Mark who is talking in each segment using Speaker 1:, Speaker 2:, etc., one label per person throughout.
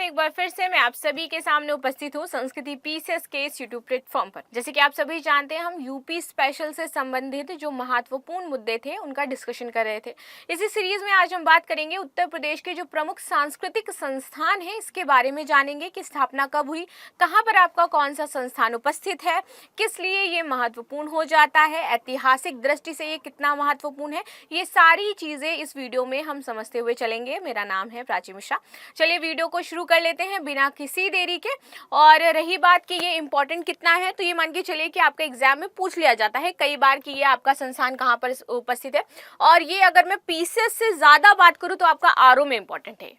Speaker 1: एक बार फिर से मैं आप सभी के सामने उपस्थित हूँ संस्कृति पीसेस के इस यूट्यूब प्लेटफॉर्म पर। जैसे कि आप सभी जानते हैं, हम यूपी स्पेशल से संबंधित जो महत्वपूर्ण मुद्दे थे उनका डिस्कशन कर रहे थे। इसी सीरीज में आज हम बात करेंगे उत्तर प्रदेश के जो प्रमुख सांस्कृतिक संस्थान है इसके बारे में जानेंगे कि स्थापना कब हुई, कहाँ पर आपका कौन सा संस्थान उपस्थित है, किस लिए ये महत्वपूर्ण हो जाता है, ऐतिहासिक दृष्टि से ये कितना महत्वपूर्ण है। ये सारी चीजें इस वीडियो में हम समझते हुए चलेंगे। मेरा नाम है प्राची मिश्रा। चलिए वीडियो को शुरू कर लेते हैं बिना किसी देरी के। और रही बात कि ये इम्पोर्टेंट कितना है, तो ये मान के चलिए कि आपका एग्जाम में पूछ लिया जाता है कई बार कि ये आपका संस्थान कहाँ पर उपस्थित है। और ये अगर मैं पीसेस से ज्यादा बात करूँ तो आपका आरओ में इम्पोर्टेंट है।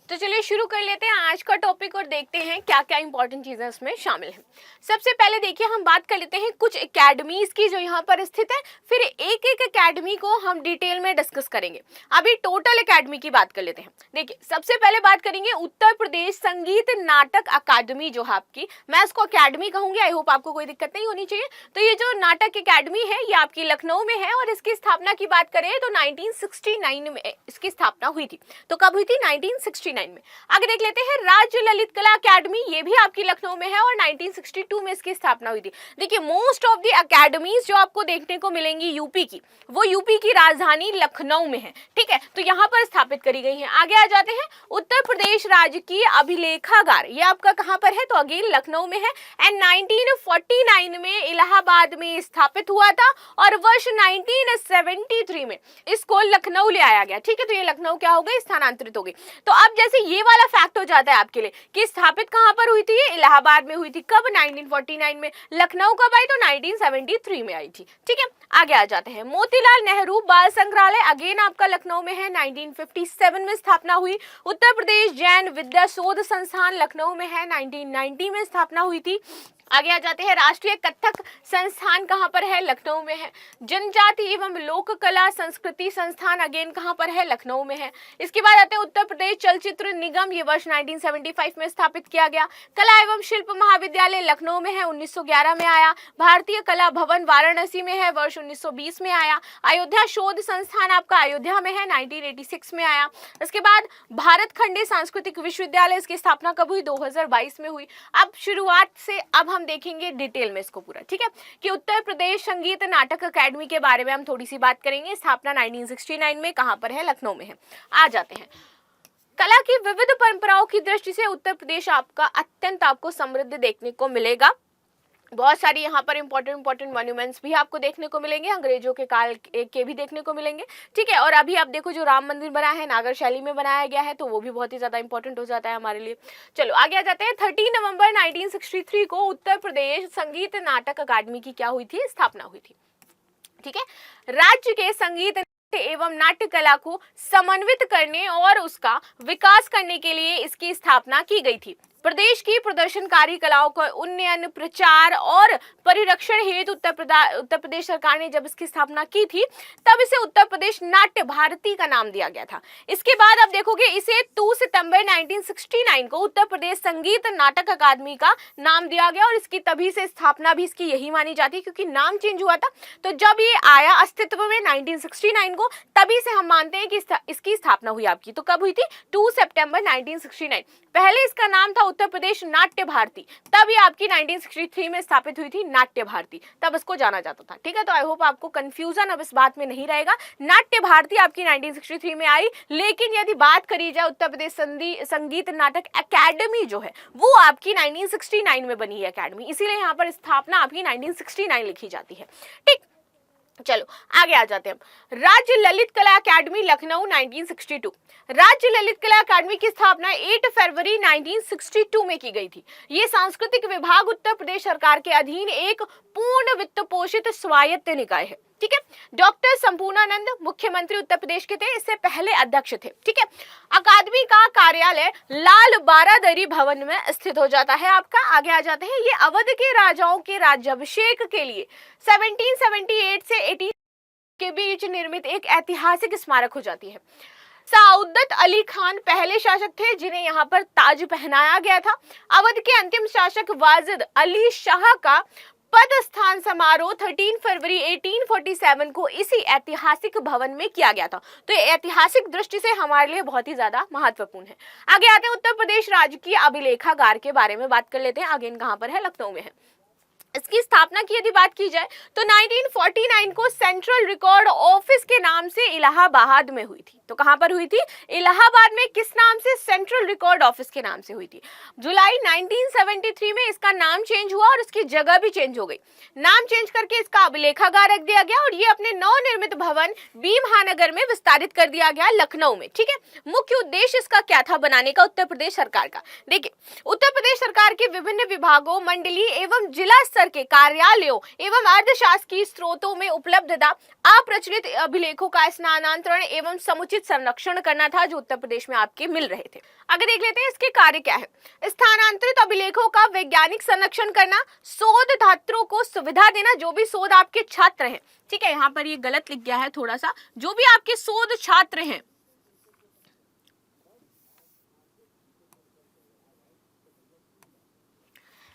Speaker 1: तो चलिए शुरू कर लेते हैं आज का टॉपिक और देखते हैं क्या क्या इंपॉर्टेंट चीजें इसमें शामिल हैं। सबसे पहले देखिए, हम बात कर लेते हैं कुछ एकेडमीज की जो यहाँ पर स्थित है, फिर एक एक एकेडमी को हम डिटेल में डिस्कस करेंगे। अभी टोटल एकेडमी की बात कर लेते हैं। देखिए, सबसे पहले बात करेंगे उत्तर प्रदेश संगीत नाटक अकादमी जो है आपकी, मैं इसको अकेडमी कहूंगी। आई होप आपको कोई दिक्कत नहीं होनी चाहिए। तो ये जो नाटक अकेडमी है ये आपकी लखनऊ में है और इसकी स्थापना की बात करें तो 1969 में इसकी स्थापना हुई थी। तो कब हुई थी? 1969 में। आगे देख लेते हैं राज्य ललित कला अकेडमी, ये भी आपकी लखनऊ में है और 1962 में इसकी स्थापना हुई थी। देखिए, मोस्ट ऑफ द एकेडमीज जो आपको देखने को मिलेंगी यूपी की, वो यूपी की राजधानी लखनऊ में है। ठीक है, तो यहाँ पर स्थापित करी गई है। आगे आ जाते हैं, उत्तर प्रदेश राजकीय अभिलेखागार, ये आपका कहाँ पर है? तो अगेन लखनऊ में है एंड 1949 में इलाहाबाद में स्थापित हुआ था और वर्ष 1973 में इसको लखनऊ ले आया गया। ठीक है, तो ये लखनऊ क्या हो गई? स्थानांतरित हो गई। तो अब जैसे ये वाला फैक्ट हो जाता है आपके लिए कि स्थापित कहां पर हुई थी? ये इलाहाबाद में हुई थी। कब? 1949 में। लखनऊ कब आई? तो 1973 में आई थी। ठीक है, आगे आ जाते हैं। मोतीलाल नेहरू बाल संग्रहालय, अगेन आपका लखनऊ में है, 1957 में स्थापना हुई। उत्तर प्रदेश जैन विद्या शोध संस्थान लखनऊ में है, 1990 में स्थापना हुई थी। आगे आ जाते हैं, राष्ट्रीय कथक संस्थान कहां पर है? लखनऊ में है। जनजाति एवं लोक कला संस्कृति संस्थान अगेन कहां पर है? लखनऊ में है। इसके बाद आते हैं उत्तर प्रदेश चलचित्र निगम, ये वर्ष 1975 में स्थापित किया गया। कला एवं शिल्प महाविद्यालय लखनऊ में है, 1911 में आया। भारतीय कला भवन वाराणसी में है, वर्ष 1920 में आया। अयोध्या शोध संस्थान आपका अयोध्या में है, 1986 में आया। इसके बाद भारत खंडे सांस्कृतिक विश्वविद्यालय, इसकी स्थापना कब हुई? 2022 में हुई। अब शुरुआत से अब हम देखेंगे डिटेल में इसको पूरा। ठीक है, कि उत्तर प्रदेश संगीत नाटक अकेडमी के बारे में हम थोड़ी सी बात करेंगे। स्थापना 1969 में कहां पर है? लखनऊ में है। आ जाते हैं, कला की विविध परंपराओं की दृष्टि से उत्तर प्रदेश आपका अत्यंत आपको समृद्ध देखने को मिलेगा। बहुत सारी यहाँ पर इंपॉर्टेंट मॉन्यूमेंट्स भी आपको देखने को मिलेंगे, अंग्रेजों के काल के भी देखने को मिलेंगे। ठीक है, और अभी आप देखो जो राम मंदिर बना है नागर शैली में बनाया गया है, तो वो भी बहुत ही ज्यादा इंपॉर्टेंट हो जाता है हमारे लिए। चलो आगे आ जाते हैं। 13 नवंबर 1963 को उत्तर प्रदेश संगीत नाटक अकादमी की क्या हुई थी? स्थापना हुई थी। ठीक है, राज्य के संगीत एवं नाट्य कला को समन्वित करने और उसका विकास करने के लिए इसकी स्थापना की गई थी। प्रदेश की प्रदर्शनकारी कलाओं का उन्नयन, प्रचार और परिरक्षण हेतु उत्तर प्रदेश सरकार ने जब इसकी स्थापना की थी तब इसे उत्तर प्रदेश नाट्य भारती का नाम दिया गया था। इसके बाद आप देखोगे इसे 2 सितंबर 1969 को उत्तर प्रदेश संगीत नाटक अकादमी का नाम दिया गया और इसकी तभी से स्थापना भी इसकी यही मानी जाती है, क्योंकि नाम चेंज हुआ था। तो जब ये आया अस्तित्व में 1969 को, तभी से हम मानते हैं कि इसकी स्थापना हुई आपकी। तो कब हुई थी? 2 सितंबर 1969। पहले इसका नाम था उत्तर प्रदेश नाट्य भारती, तब ये आपकी 1963 में स्थापित हुई थी नाट्य भारती, तब इसको जाना जाता था। ठीक है, तो आई होप आपको कंफ्यूजन अब इस बात में नहीं रहेगा। नाट्य भारती आपकी 1963 में आई, लेकिन यदि बात करी जाए उत्तर प्रदेश संगीत नाटक अकेडमी जो है वो आपकी 1969 में बनी है अकेडमी, इसीलिए यहाँ पर स्थापना आपकी 1969 लिखी जाती है। ठीक, चलो आगे आ जाते हैं। राज्य ललित कला अकादमी लखनऊ 1962। राज्य ललित कला अकादमी की स्थापना 8 फरवरी 1962 में की गई थी। ये सांस्कृतिक विभाग उत्तर प्रदेश सरकार के अधीन एक पूर्ण वित्त पोषित स्वायत्त निकाय है। ठीक है, डॉक्टर संपूर्णानंद मुख्यमंत्री उत्तर प्रदेश के थे, इससे पहले अध्यक्ष थे। ठीक है, अकादमी का कार्यालय लाल बारादरी भवन में स्थित हो जाता है आपका। आगे आ जाते हैं, ये अवध के राजाओं के राज्याभिषेक के लिए 1778 से 18 के बीच निर्मित एक ऐतिहासिक स्मारक हो जाती है। सआउद्दत अली खान पहले शासक थे जिन्हें यहाँ पर ताज पहनाया गया था। अवध के अंतिम शासक वाजिद अली शाह का पदस्थान समारोह 13 फरवरी 1847 को इसी ऐतिहासिक भवन में किया गया था। तो ये ऐतिहासिक दृष्टि से हमारे लिए बहुत ही ज्यादा महत्वपूर्ण है। आगे आते हैं उत्तर प्रदेश राज्य की अभिलेखागार के बारे में बात कर लेते हैं। अगेन कहां पर है? लखनऊ में है। इसकी स्थापना की यदि बात की जाए तो 1949 को सेंट्रल रिकॉर्ड ऑफिस के नाम से इलाहाबाद में हुई थी। तो कहां पर हुई थी? इलाहाबाद में। किस नाम से? सेंट्रल रिकॉर्ड ऑफिस के नाम से हुई थी। जुलाई 1973 में इसका नाम चेंज हुआ और इसकी जगह भी चेंज हो गई। नाम चेंज करके इसका अभिलेखागार रख दिया गया और ये अपने नवनिर्मित भवन बी महानगर में विस्तारित कर दिया गया, लखनऊ में। ठीक है। मुख्य उद्देश्य इसका क्या था बनाने का उत्तर प्रदेश सरकार का? देखिए, उत्तर प्रदेश सरकार के विभिन्न विभागों, मंडलीय एवं जिला स्तर के कार्यालयों एवं अर्धशासकीय स्रोतों में उपलब्धता अप्रचलित अभिलेखों का स्थानांतरण एवं समुचित संरक्षण करना था, जो उत्तर प्रदेश में आपके मिल रहे थे। आगे देख लेते हैं इसके कार्य क्या है। स्थानांतरित अभिलेखों का वैज्ञानिक संरक्षण करना, शोध छात्रों को सुविधा देना, जो भी शोध आपके छात्र हैं। ठीक है, यहाँ पर ये गलत लिख गया है थोड़ा सा, जो भी आपके शोध छात्र हैं,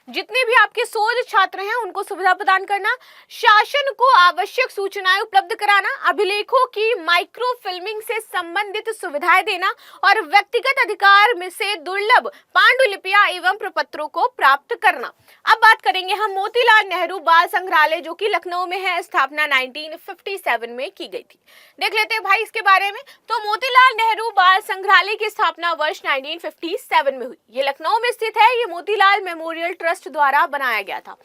Speaker 1: जितने भी आपके शोध छात्र हैं उनको सुविधा प्रदान करना, शासन को आवश्यक सूचनाएं उपलब्ध कराना, अभिलेखों की माइक्रो फिल्मिंग से संबंधित सुविधाएं देना और व्यक्तिगत अधिकार में से दुर्लभ पांडुलिपियां एवं प्रपत्रों को प्राप्त करना। अब बात करेंगे हम मोतीलाल नेहरू बाल संग्रहालय, जो कि लखनऊ में है। स्थापना 1957 में की गई थी। देख लेते हैं भाई इसके बारे में। तो मोतीलाल नेहरू बाल संग्रहालय की स्थापना वर्ष 1957 में हुई। ये लखनऊ में स्थित है। ये मोतीलाल मेमोरियल ट्रस्ट द्वारा बनाया गया था।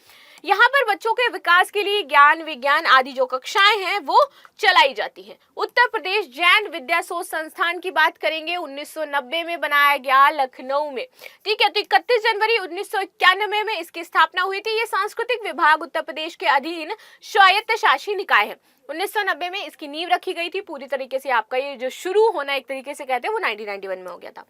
Speaker 1: यहाँ पर बच्चों के विकास के लिए ज्ञान, विज्ञान आदि जो कक्षाएं हैं वो चलाई जाती हैं। उत्तर प्रदेश जैन विद्या शोध संस्थान की बात करेंगे, 1990 में बनाया गया, लखनऊ में। ठीक है। तो 31 जनवरी 1991 में इसकी स्थापना हुई थी। ये सांस्कृतिक विभाग उत्तर प्रदेश के अधीन स्वायत्त शासी निकाय है। 1990 में इसकी नींव रखी गई थी। पूरी तरीके से आपका ये जो शुरू होना एक तरीके से कहते हैं वो 1991 में हो गया था।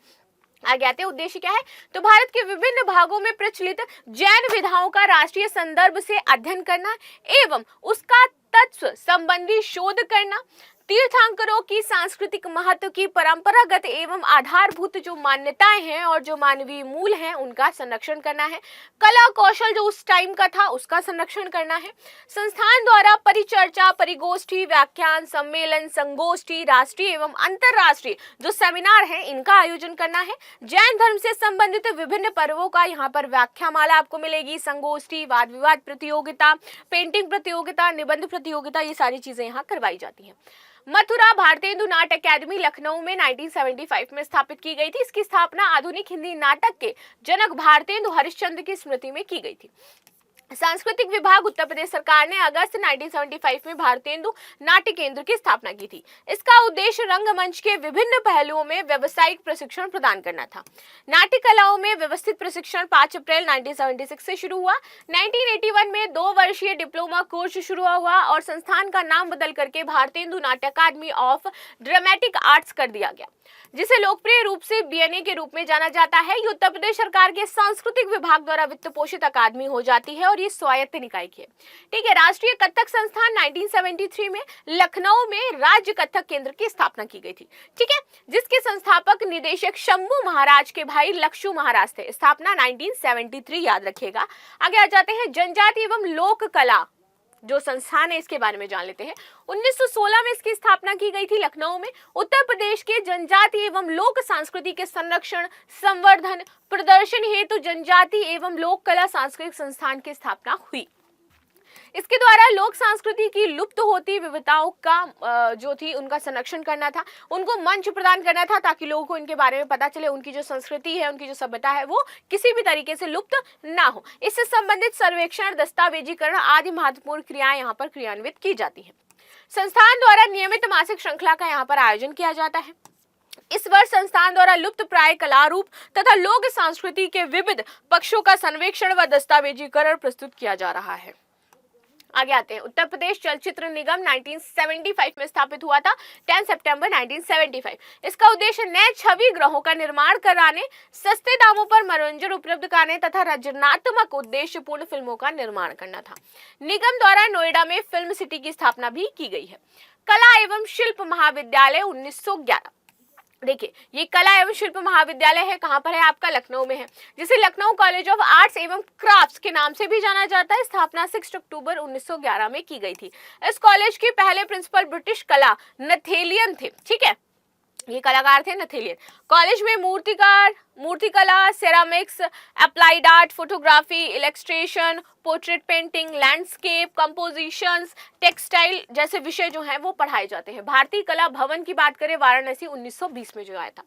Speaker 1: आगे आते हैं, उद्देश्य क्या है? तो भारत के विभिन्न भागों में प्रचलित जैन विधाओं का राष्ट्रीय संदर्भ से अध्ययन करना एवं उसका तत्व संबंधी शोध करना, तीर्थंकरों की सांस्कृतिक महत्व की परंपरागत एवं आधारभूत जो मान्यताएं हैं और जो मानवीय मूल हैं उनका संरक्षण करना है, कला कौशल जो उस टाइम का था उसका संरक्षण करना है, संस्थान द्वारा परिचर्चा, परिगोष्ठी, व्याख्यान, सम्मेलन, संगोष्ठी, राष्ट्रीय एवं अंतरराष्ट्रीय जो सेमिनार हैं इनका आयोजन करना है, जैन धर्म से संबंधित विभिन्न पर्वों का यहाँ पर व्याख्यामाला आपको मिलेगी, संगोष्ठी, वाद विवाद प्रतियोगिता, पेंटिंग प्रतियोगिता, निबंध प्रतियोगिता, ये सारी चीजें यहाँ करवाई जाती हैं। मथुरा भारतेंदु नाट अकेडमी लखनऊ में 1975 में स्थापित की गई थी। इसकी स्थापना आधुनिक हिंदी नाटक के जनक भारतेंदु हरिश्चंद्र की स्मृति में की गई थी। सांस्कृतिक विभाग उत्तर प्रदेश सरकार ने अगस्त 1975 में भारतेंदु नाट्य केंद्र की स्थापना की थी। इसका उद्देश्य रंगमंच के विभिन्न पहलुओं में व्यावसायिक प्रशिक्षण प्रदान करना था। नाट्य कलाओं में व्यवस्थित प्रशिक्षण 5 अप्रैल 1976 से शुरू हुआ। 1981 में 2 वर्षीय डिप्लोमा कोर्स शुरू हुआ और संस्थान का नाम बदल करके भारतेंदु नाट्य अकादमी ऑफ ड्रामेटिक आर्ट्स कर दिया गया, जिसे लोकप्रिय रूप से बीएनए के रूप में जाना जाता है। ये उत्तर प्रदेश सरकार के सांस्कृतिक विभाग द्वारा वित्त पोषित अकादमी हो जाती है और ये स्वायत्त निकाय की है। ठीक है। राष्ट्रीय कथक संस्थान 1973 में लखनऊ में राज्य कथक केंद्र की स्थापना की गई थी। ठीक है, जिसके संस्थापक निदेशक शंभू महाराज के भाई लक्षु महाराज थे। स्थापना 1973, याद रखिएगा। आगे आ जाते हैं जनजाति एवं लोक कला जो संस्थान है इसके बारे में जान लेते हैं। 1916 में इसकी स्थापना की गई थी लखनऊ में। उत्तर प्रदेश के जनजाति एवं लोक संस्कृति के संरक्षण, संवर्धन, प्रदर्शन हेतु जनजाति एवं लोक कला सांस्कृतिक संस्थान की स्थापना हुई। इसके द्वारा लोक संस्कृति की लुप्त होती विविधताओं का जो थी उनका संरक्षण करना था, उनको मंच प्रदान करना था ताकि लोगों को इनके बारे में पता चले, उनकी जो संस्कृति है, उनकी जो सभ्यता है वो किसी भी तरीके से लुप्त ना हो। इससे संबंधित सर्वेक्षण, दस्तावेजीकरण आदि महत्वपूर्ण क्रियाएं यहाँ पर क्रियान्वित की जाती हैं। संस्थान द्वारा नियमित मासिक श्रृंखला का यहाँ पर आयोजन किया जाता है। इस वर्ष संस्थान द्वारा लुप्त प्राय कलारूप तथा लोक संस्कृति के विविध पक्षों का सर्वेक्षण व दस्तावेजीकरण प्रस्तुत किया जा रहा है। आगे आते हैं, उत्तर प्रदेश चलचित्र निगम 1975 में स्थापित हुआ था, 10 सितंबर 1975। इसका उद्देश्य नए छवि ग्रहों का निर्माण कराने, सस्ते दामों पर मनोरंजन उपलब्ध कराने तथा रचनात्मक उद्देश्यपूर्ण फिल्मों का निर्माण करना था। निगम द्वारा नोएडा में फिल्म सिटी की स्थापना भी की गई है। कला एवं शिल्प महाविद्यालय 1911। देखिए, ये कला एवं शिल्प महाविद्यालय है, कहाँ पर है आपका, लखनऊ में है, जिसे लखनऊ कॉलेज ऑफ आर्ट्स एवं क्राफ्ट्स के नाम से भी जाना जाता है। स्थापना 6 अक्टूबर 1911 में की गई थी। इस कॉलेज के पहले प्रिंसिपल ब्रिटिश कला नथेलियन थे। ठीक है, ये कलाकार थे नथेलियन। कॉलेज में मूर्तिकला, ceramics, applied art, photography, illustration, portrait painting, landscape, compositions, textile जैसे विषय जो हैं वो पढ़ाए जाते हैं। भारतीय कला भवन की बात करें, वाराणसी 1920 में जो आया था।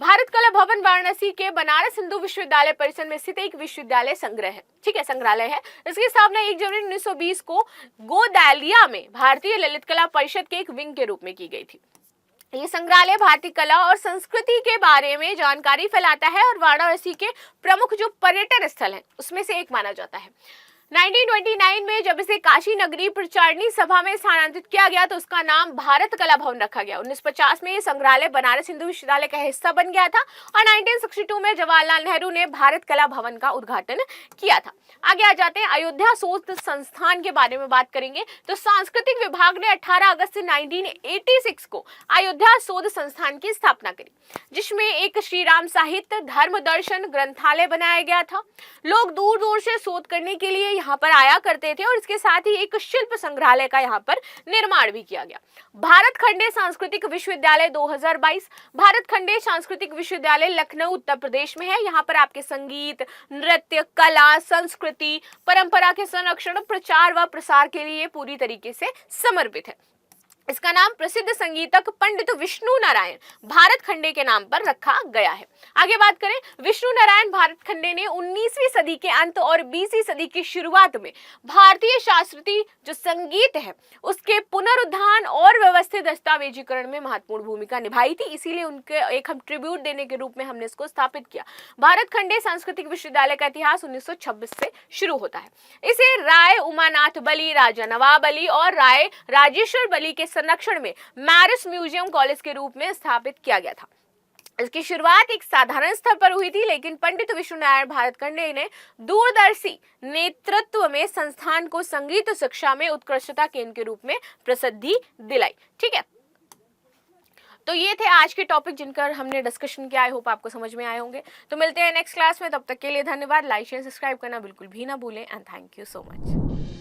Speaker 1: भारत कला भवन वाराणसी के बनारस हिंदू विश्वविद्यालय परिसर में स्थित एक विश्वविद्यालय संग्रह है। ठीक है, संग्रहालय है। इसकी स्थापना 1 जनवरी 1920 को गोदालिया में भारतीय ललित कला परिषद के एक विंग के रूप में की गई थी। ये संग्रहालय भारतीय कला और संस्कृति के बारे में जानकारी फैलाता है और वाराणसी के प्रमुख जो पर्यटन स्थल हैं उसमें से एक माना जाता है। 1929 में जब इसे काशी नगरी प्रचारणी सभा में स्थानांतरित किया गया तो उसका नाम भारत कला भवन रखा गया। 1950 में ये संग्रहालय बनारस हिंदू विश्वविद्यालय का हिस्सा बन गया था और 1962 में जवाहरलाल नेहरू ने भारत कला भवन का उद्घाटन किया था। आगे आ जाते हैं, अयोध्या शोध संस्थान के बारे में बात करेंगे तो सांस्कृतिक विभाग ने 18 अगस्त 1986 को अयोध्या शोध संस्थान की स्थापना करी, जिसमें एक श्री राम साहित्य धर्म दर्शन ग्रंथालय बनाया गया था। लोग दूर दूर से शोध करने के लिए यहाँ पर आया करते थे और इसके साथ ही एक शिल्प संग्रहालय का यहाँ पर निर्माण भी किया गया। भारत खंडे सांस्कृतिक विश्वविद्यालय 2022, भारत खंडे सांस्कृतिक विश्वविद्यालय लखनऊ उत्तर प्रदेश में है। यहाँ पर आपके संगीत, नृत्य, कला, संस्कृति, परंपरा के संरक्षण, प्रचार व प्रसार के लिए पूरी तरीके से समर्पित है। इसका नाम प्रसिद्ध संगीतक पंडित विष्णु नारायण भारत खंडे के नाम पर रखा गया है। आगे बात करें, विष्णु नारायण भारत खंडे ने 19वीं सदी के अंत और 20वीं सदी की शुरुआत में भारतीय शास्त्रीय जो संगीत है उसके पुनरुत्थान और व्यवस्थित दस्तावेजीकरण में महत्वपूर्ण भूमिका निभाई थी। इसीलिए उनके एक हम ट्रिब्यूट देने के रूप में हमने इसको स्थापित किया। भारत खंडे सांस्कृतिक विश्वविद्यालय का इतिहास 1926 से शुरू होता है। इसे राय उमानाथ बली, राजा नवाब अली और राय राजेश्वर बली के संरक्षण में मैरिस म्यूजियम कॉलेज के रूप में स्थापित किया गया था। इसकी शुरुआत एक साधारण स्तर पर हुई थी, लेकिन पंडित विष्णु नारायण भारत खंडे ने दूरदर्शी नेतृत्व में संस्थान को संगीत शिक्षा में उत्कृष्टता केंद्र के रूप में प्रसिद्धि दिलाई। ठीक है, तो ये थे आज के टॉपिक जिनकर हमने डिस्कशन किया। आई होप आपको समझ में आए होंगे। तो मिलते हैं नेक्स्ट क्लास में, तब तक के लिए धन्यवाद। लाइक शेयर सब्सक्राइब करना बिल्कुल भी ना भूलें and thank you so much.